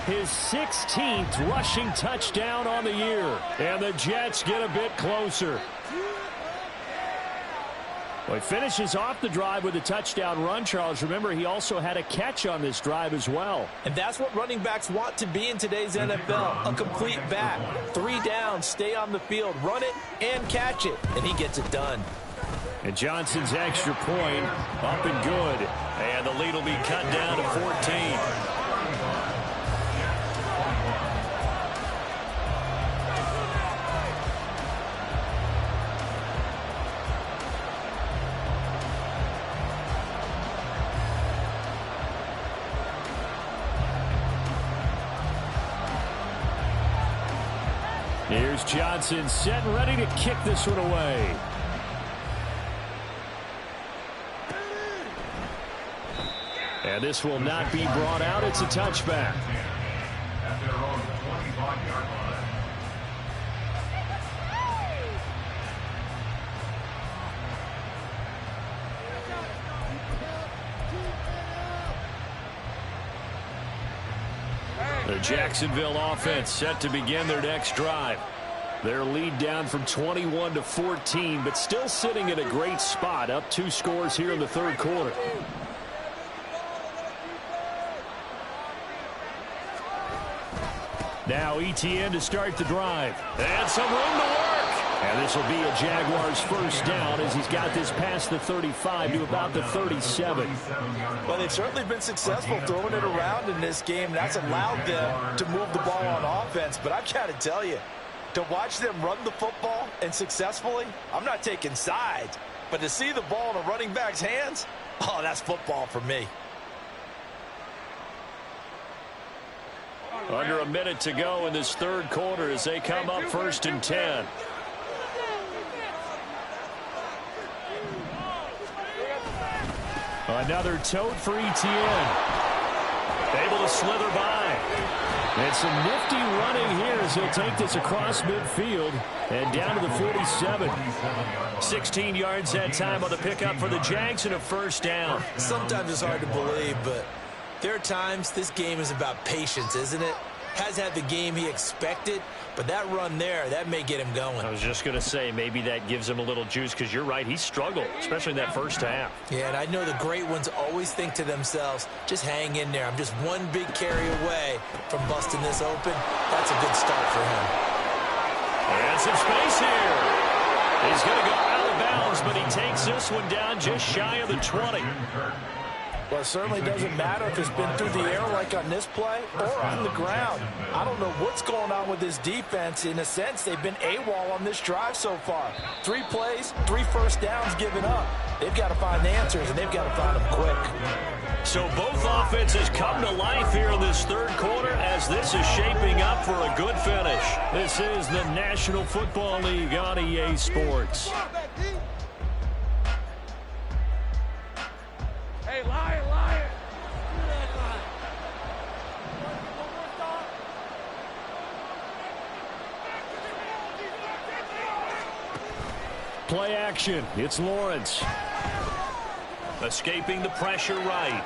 his 16th rushing touchdown on the year. And the Jets get a bit closer. Well, he finishes off the drive with a touchdown run, Charles. Remember, he also had a catch on this drive as well. And that's what running backs want to be in today's NFL, a complete back. 3 downs, stay on the field, run it, and catch it. And he gets it done. And Johnson's extra point up and good. And the lead will be cut down to 14. Here's Johnson set and ready to kick this one away. And this will not be brought out. It's a touchback. At their own 25-yard line. The Jacksonville offense set to begin their next drive. Their lead down from 21 to 14, but still sitting at a great spot, up 2 scores here in the third quarter. Now ETN to start the drive. And some room to work. And this will be a Jaguars first down as he's got this past the 35 to about the 37. Well, they've certainly been successful throwing it around in this game. That's allowed them to move the ball on offense. But I've got to tell you, to watch them run the football and successfully, I'm not taking sides. But to see the ball in a running back's hands, oh, that's football for me. Under a minute to go in this third quarter as they come up first and 10. Another tote for ETN. Able to slither by. And some nifty running here as he'll take this across midfield and down to the 47. 16 yards that time on the pickup for the Jags and a first down. Sometimes it's hard to believe, but there are times this game is about patience, isn't it? Has had the game he expected, but that run there, that may get him going. I was just going to say, maybe that gives him a little juice because you're right, he struggled, especially in that first half. Yeah, and I know the great ones always think to themselves, just hang in there. I'm just one big carry away from busting this open. That's a good start for him. And some space here. He's going to go out of bounds, but he takes this one down just shy of the 20. Well, it certainly doesn't matter if it's been through the air like on this play or on the ground. I don't know what's going on with this defense. In a sense, they've been AWOL on this drive so far. 3 plays, 3 first downs given up. They've got to find answers, and they've got to find them quick. So both offenses come to life here in this third quarter as this is shaping up for a good finish. This is the National Football League on EA Sports. Hey, Lion, Lion. Play action. It's Lawrence. Escaping the pressure right.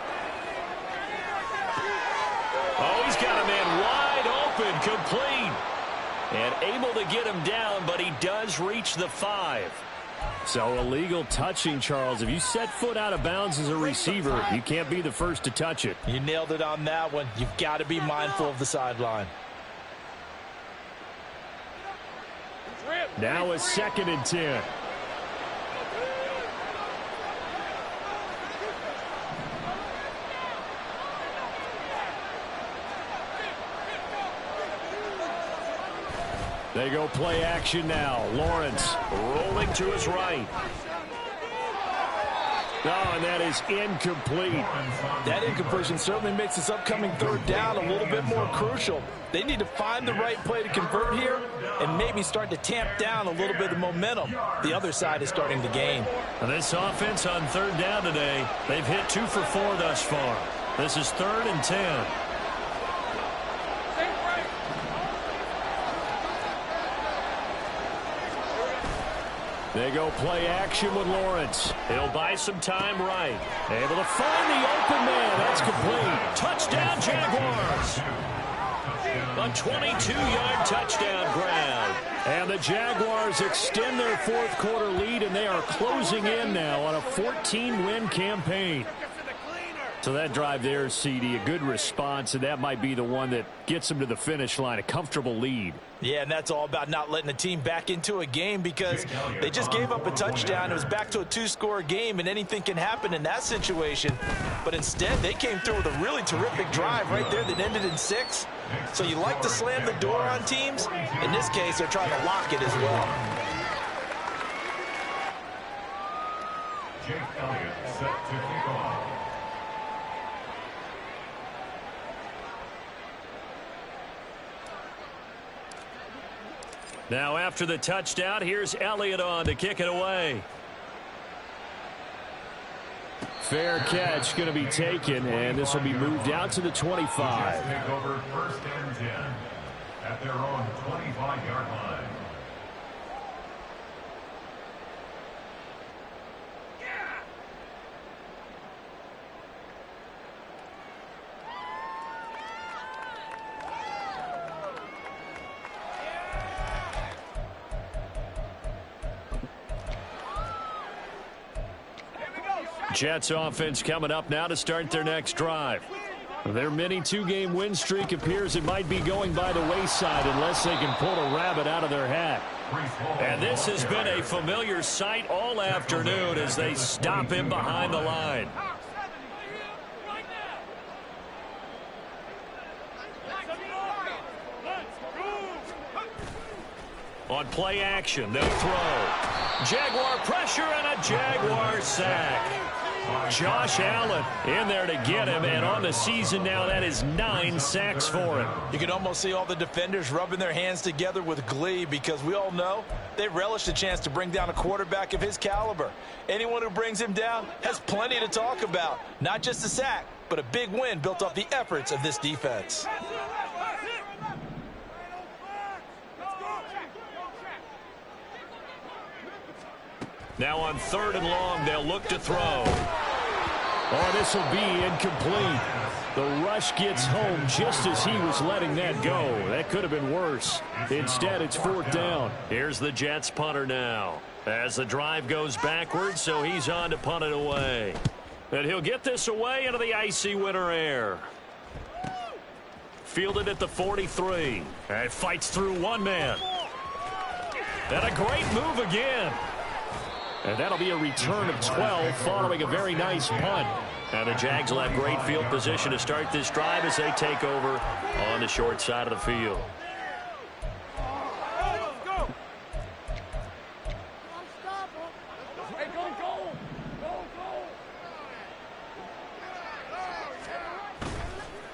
Oh, he's got a man wide open, complete. And able to get him down, but he does reach the 5. So illegal touching, Charles. If you set foot out of bounds as a receiver, you can't be the first to touch it. You nailed it on that one. You've got to be mindful of the sideline. Now a 2nd and 10. They go play action now. Lawrence rolling to his right. Oh, and that is incomplete. That incompletion certainly makes this upcoming 3rd down a little bit more crucial. They need to find the right play to convert here and maybe start to tamp down a little bit of momentum. The other side is starting to gain. And this offense on 3rd down today, they've hit 2 for 4 thus far. This is 3rd and 10. They go play action with Lawrence. He'll buy some time right. Able to find the open man. That's complete. Touchdown, Jaguars. A 22-yard touchdown grab. And the Jaguars extend their 4th quarter lead, and they are closing in now on a 14-win campaign. So that drive there, CD, a good response, and that might be the one that gets them to the finish line, a comfortable lead. Yeah, and that's all about not letting the team back into a game because they just gave up a touchdown. It was back to a 2-score game, and anything can happen in that situation. But instead, they came through with a really terrific drive right there that ended in 6. So you like to slam the door on teams. In this case, they're trying to lock it as well. Jake Elliott set to kick off. Now after the touchdown, here's Elliott on to kick it away. Fair catch going to be taken, and this will be moved out to the 25. Take over 1st and 10 at their own 25-yard line. Jets offense coming up now to start their next drive. Their mini 2-game win streak appears it might be going by the wayside unless they can pull a rabbit out of their hat. And this has been a familiar sight all afternoon as they stop him behind the line. On play action, they'll throw. Jaguar pressure and a Jaguar sack. Josh Allen in there to get him, and on the season now, that is 9 sacks for him. You can almost see all the defenders rubbing their hands together with glee because we all know they relish the chance to bring down a quarterback of his caliber. Anyone who brings him down has plenty to talk about. Not just a sack, but a big win built off the efforts of this defense. Now on 3rd and long, they'll look to throw. Oh, this will be incomplete. The rush gets home just as he was letting that go. That could have been worse. Instead, it's 4th down. Here's the Jets punter now. As the drive goes backwards, so he's on to punt it away. And he'll get this away into the icy winter air. Fielded at the 43. And fights through one man. And a great move again. And that'll be a return of 12 following a very nice punt. And the Jags will have great field position to start this drive as they take over on the short side of the field.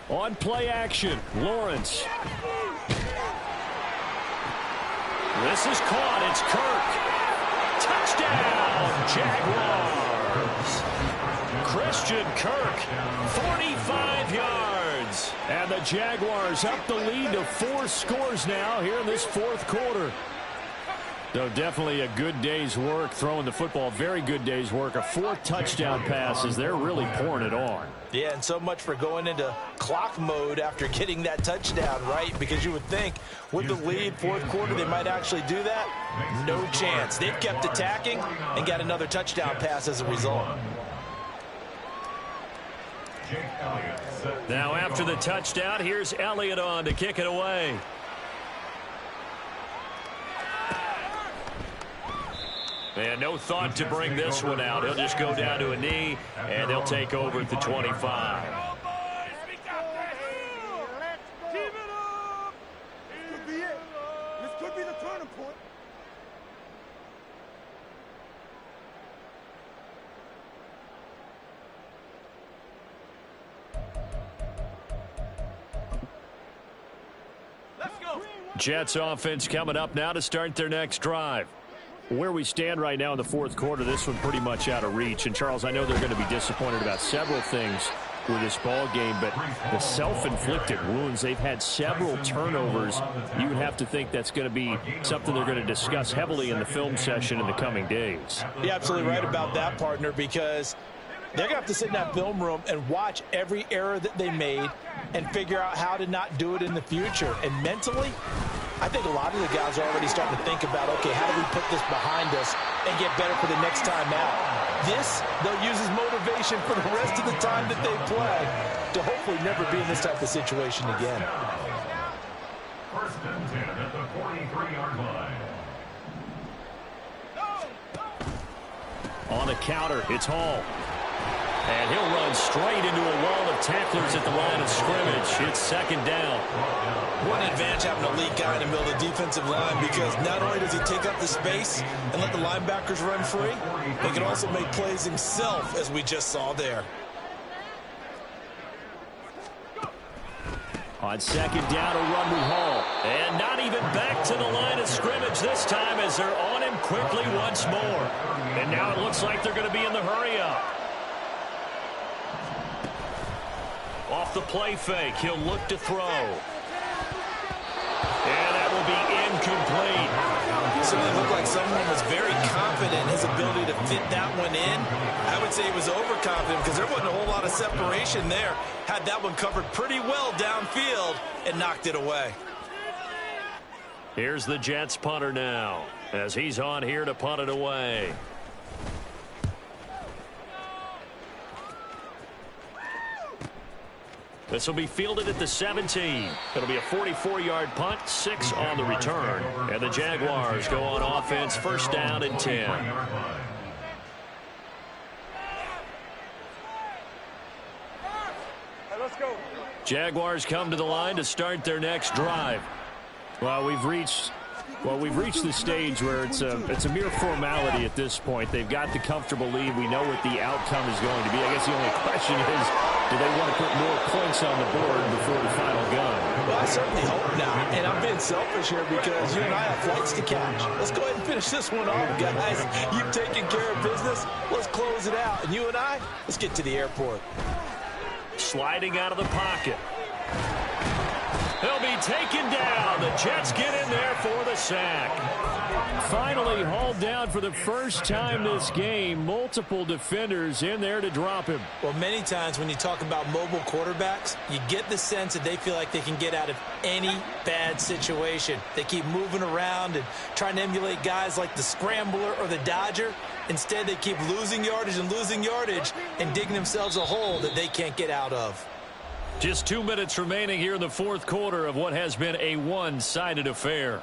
On play action, Lawrence. This is caught. It's Kirk. Touchdown, Jaguars. Christian Kirk, 45 yards. And the Jaguars up the lead to 4 scores now here in this 4th quarter. So definitely a good day's work throwing the football. Very good day's work. A 4th touchdown passes. They're really pouring it on. Yeah, and so much for going into clock mode after getting that touchdown, right? Because you would think with the lead, 4th quarter, they might actually do that. No chance. They've kept attacking and got another touchdown pass as a result. Now after the touchdown, here's Elliott on to kick it away. And no thought to bring this one out. He'll just go down to a knee, and they'll take over at the 25. Jets offense coming up now to start their next drive. Where we stand right now in the 4th quarter, this one pretty much out of reach. And, Charles, I know they're going to be disappointed about several things with this ball game, but the self-inflicted wounds, they've had several turnovers. You would have to think that's going to be something they're going to discuss heavily in the film session in the coming days. You're absolutely right about that, partner, because they're going to have to sit in that film room and watch every error that they made and figure out how to not do it in the future. And mentally, I think a lot of the guys are already starting to think about, okay, how do we put this behind us and get better for the next time out? This, they'll use as motivation for the rest of the time that they play to hopefully never be in this type of situation again. 1st and 10 at the 43-yard line. On the counter, it's Hall. And he'll run straight into a wall of tacklers at the line of scrimmage. It's 2nd down. What an advantage having a lead guy in the middle of the defensive line, because not only does he take up the space and let the linebackers run free, he can also make plays himself, as we just saw there. On 2nd down, a run with Hall. And not even back to the line of scrimmage this time as they're on him quickly once more. And now it looks like they're going to be in the hurry-up. Off the play fake, he'll look to throw. And that will be incomplete. It certainly looked like someone was very confident in his ability to fit that one in. I would say he was overconfident because there wasn't a whole lot of separation there. Had that one covered pretty well downfield and knocked it away. Here's the Jets punter now as he's on here to punt it away. This will be fielded at the 17. It'll be a 44-yard punt, 6 on the return. And the Jaguars go on offense, 1st down and 10. Let's go. Jaguars come to the line to start their next drive. Well, we've reached the stage where it's a mere formality at this point. They've got the comfortable lead. We know what the outcome is going to be. I guess the only question is, do they want to put more points on the board before the final gun? Well, I certainly hope not. And I'm being selfish here because you and I have flights to catch. Let's go ahead and finish this one off, guys. You've taken care of business. Let's close it out. And you and I, let's get to the airport. Sliding out of the pocket. He'll be taken down. The Jets get in there for the sack. Finally hauled down for the first time this game. Multiple defenders in there to drop him. Well, many times when you talk about mobile quarterbacks, you get the sense that they feel like they can get out of any bad situation. They keep moving around and trying to emulate guys like the Scrambler or the Dodger. Instead, they keep losing yardage and digging themselves a hole that they can't get out of. Just 2 minutes remaining here in the 4th quarter of what has been a one-sided affair.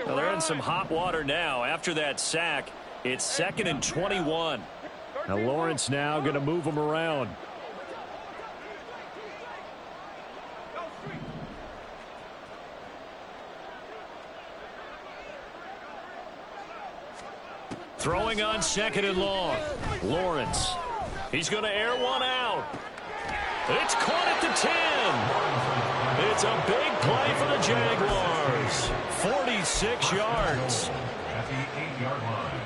Well, they're in some hot water now. After that sack, it's 2nd and 21. Now Lawrence now going to move them around. Throwing on 2nd and long. Lawrence. He's going to air one out. It's caught at the 10. It's a big play for the Jaguars. 46 yards. At the 8-yard line.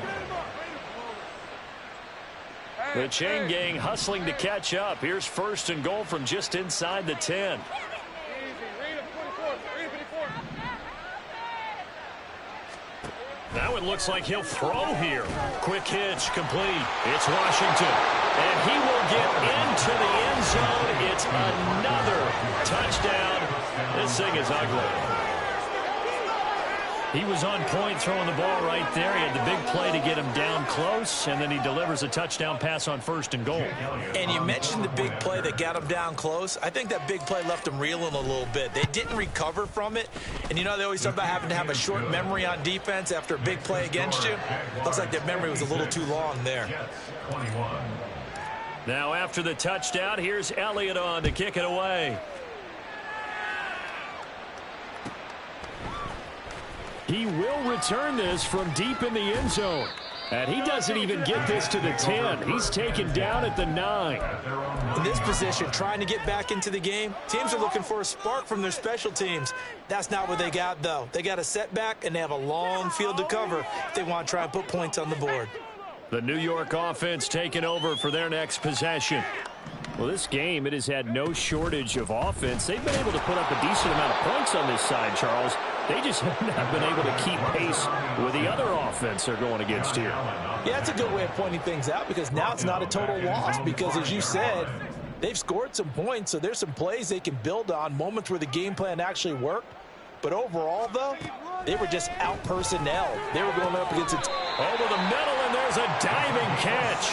The chain gang hustling to catch up. Here's 1st and goal from just inside the 10. Now it looks like he'll throw here. Quick hitch, complete. It's Washington. And he will get into the end zone. It's another touchdown. This thing is ugly. He was on point throwing the ball right there. He had the big play to get him down close, and then he delivers a touchdown pass on 1st and goal. And you mentioned the big play that got him down close. I think that big play left him reeling a little bit. They didn't recover from it. And, you know, they always talk about having to have a short memory on defense after a big play against you. Looks like their memory was a little too long there. Now after the touchdown, here's Elliott on to kick it away. He will return this from deep in the end zone. And he doesn't even get this to the 10. He's taken down at the 9. In this position, trying to get back into the game, teams are looking for a spark from their special teams. That's not what they got, though. They got a setback, and they have a long field to cover if they want to try and put points on the board. The New York offense taking over for their next possession. Well, this game, it has had no shortage of offense. They've been able to put up a decent amount of points on this side, Charles. They just have not been able to keep pace with the other offense they're going against here. Yeah, that's a good way of pointing things out because now it's not a total loss because, as you said, they've scored some points, so there's some plays they can build on, moments where the game plan actually worked. But overall, though, they were just out-personnel. They were going up against it. Over the middle, and there's a diving catch.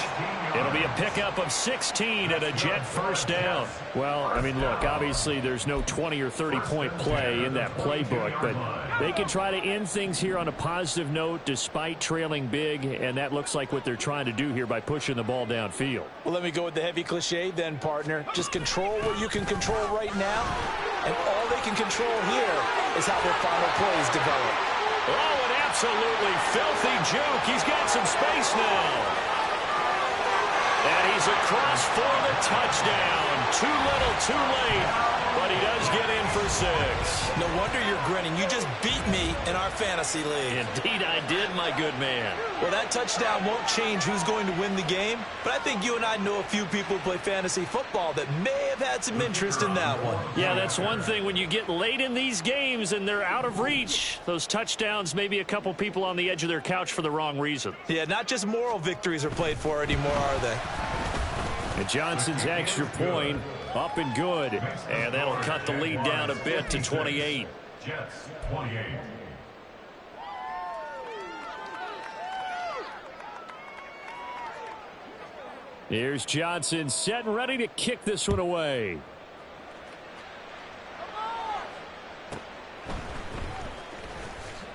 It'll be a pickup of 16 and a Jet first down. Well, I mean, look, obviously there's no 20 or 30-point play in that playbook, but they can try to end things here on a positive note despite trailing big, and that looks like what they're trying to do here by pushing the ball downfield. Well, let me go with the heavy cliche then, partner. Just control what you can control right now, and all they can control here is how their final plays develop. Oh, an absolutely filthy juke. He's got some space now. And he's across for the touchdown. Too little, too late. But he does get in for 6. No wonder you're grinning. You just beat me in our fantasy league. Indeed I did, my good man. Well, that touchdown won't change who's going to win the game, but I think you and I know a few people who play fantasy football that may have had some interest in that one. Yeah, that's one thing. When you get late in these games and they're out of reach, those touchdowns, maybe a couple people on the edge of their couch for the wrong reason. Yeah, not just moral victories are played for anymore, are they? And Johnson's extra point up and good. And that'll cut the lead down a bit to 28. Jets 28. Here's Johnson set and ready to kick this one away.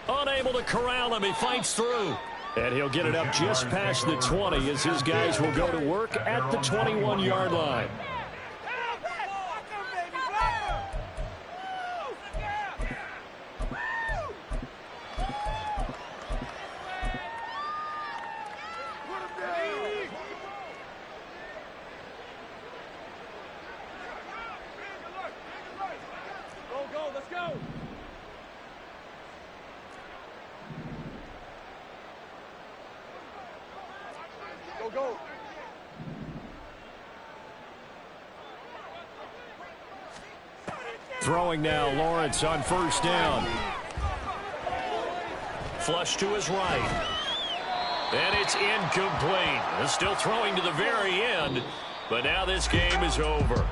Unable to corral him. He fights through. And he'll get it up just past the 20 as his guys will go to work at the 21-yard line. Throwing now, Lawrence on first down. Flush to his right. And it's incomplete. Still throwing to the very end, but now this game is over.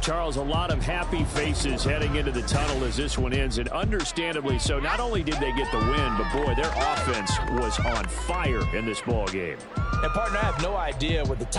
Charles, a lot of happy faces heading into the tunnel as this one ends, and understandably so. Not only did they get the win, but boy, their offense was on fire in this ball game. And partner, I have no idea what the top